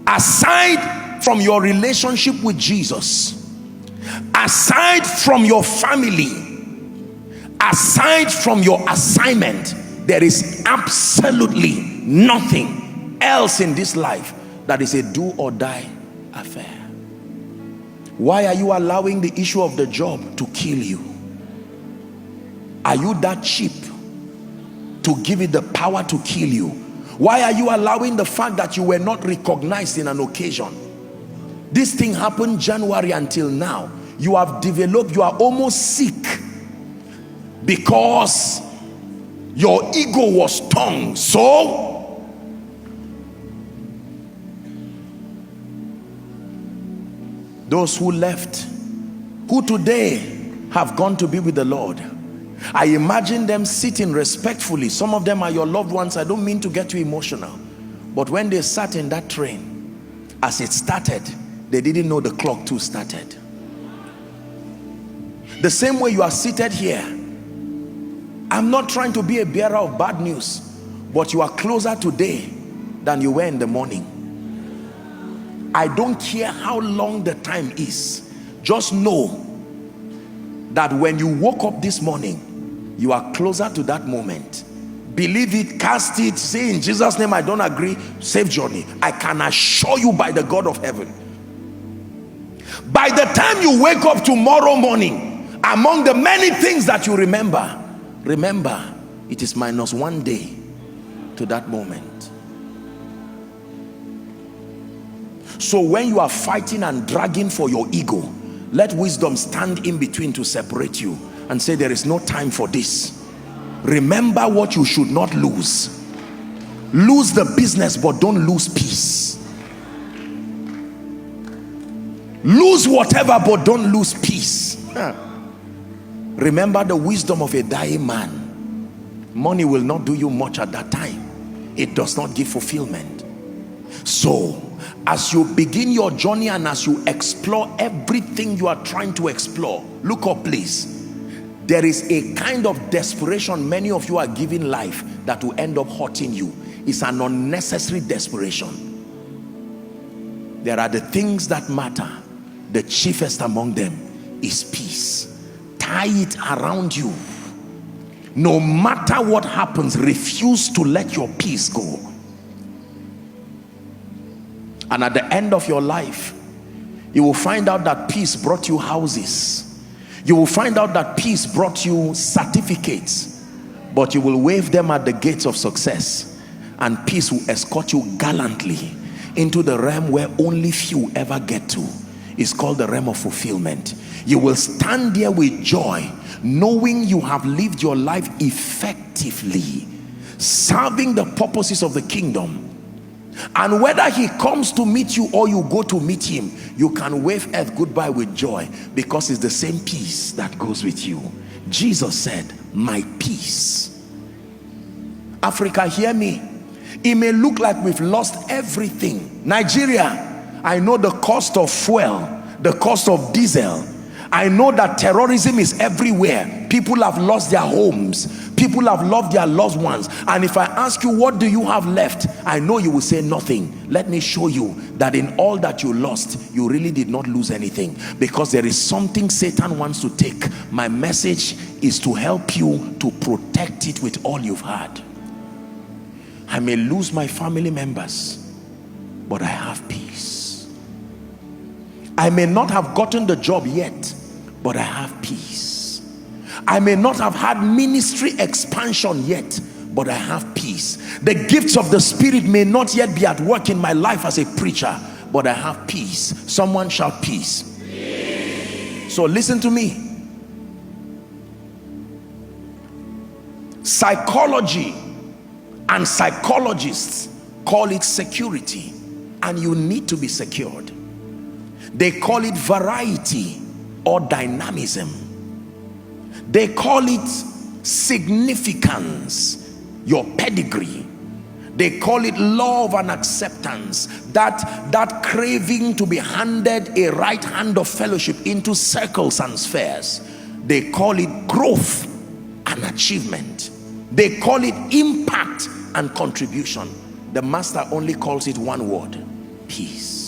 Aside from your relationship with Jesus, aside from your family, aside from your assignment, there is absolutely nothing else in this life that is a do or die affair. Why are you allowing the issue of the job to kill you? Are you that cheap to give it the power to kill you? Why are you allowing the fact that you were not recognized in an occasion? This thing happened January until now. You have developed, you are almost sick because your ego was stung. So those who left, who today have gone to be with the Lord, I imagine them sitting respectfully. Some of them are your loved ones. I don't mean to get you emotional, but when they sat in that train, as it started, they didn't know the clock too started. The same way you are seated here, I'm not trying to be a bearer of bad news, but you are closer today than you were in the morning. I don't care how long the time is. Just know that when you woke up this morning, you are closer to that moment. Believe it, cast it, say in Jesus' name I don't agree, safe journey. I can assure you by the God of heaven, by the time you wake up tomorrow morning, among the many things that you remember, it is -1 day to that moment. So when you are fighting and dragging for your ego, let wisdom stand in between to separate you and say there is no time for this. Remember what you should not lose. Lose the business, but don't lose peace. Lose whatever, but don't lose peace. Remember the wisdom of a dying man. Money will not do you much at that time. It does not give fulfillment. So as you begin your journey and as you explore everything you are trying to explore, look up please. There is a kind of desperation many of you are giving life that will end up hurting you. It's an unnecessary desperation. There are the things that matter. The chiefest among them is peace. Tie it around you. No matter what happens, refuse to let your peace go. And at the end of your life, you will find out that peace brought you houses. You will find out that peace brought you certificates, but you will wave them at the gates of success, and peace will escort you gallantly into the realm where only few ever get to. It's called the realm of fulfillment. You will stand there with joy, knowing you have lived your life effectively, serving the purposes of the kingdom. And whether he comes to meet you or you go to meet him, you can wave earth goodbye with joy, because it's the same peace that goes with you. Jesus said, my peace. Africa, hear me. It may look like we've lost everything. Nigeria, I know the cost of fuel, the cost of diesel. I know that terrorism is everywhere. People have lost their homes. People have lost their loved ones. And if I ask you, what do you have left? I know you will say nothing. Let me show you that in all that you lost, you really did not lose anything, because there is something Satan wants to take. My message is to help you to protect it with all you've had. I may lose my family members, but I have peace. I may not have gotten the job yet, but I have peace. I may not have had ministry expansion yet, but I have peace. The gifts of the Spirit may not yet be at work in my life as a preacher, but I have peace. Someone shout peace. Peace. So listen to me. Psychology and psychologists call it security, and you need to be secured. They call it variety or dynamism. They call it significance, your pedigree. They call it love and acceptance, that craving to be handed a right hand of fellowship into circles and spheres. They call it growth and achievement. They call it impact and contribution. The master only calls it one word: peace.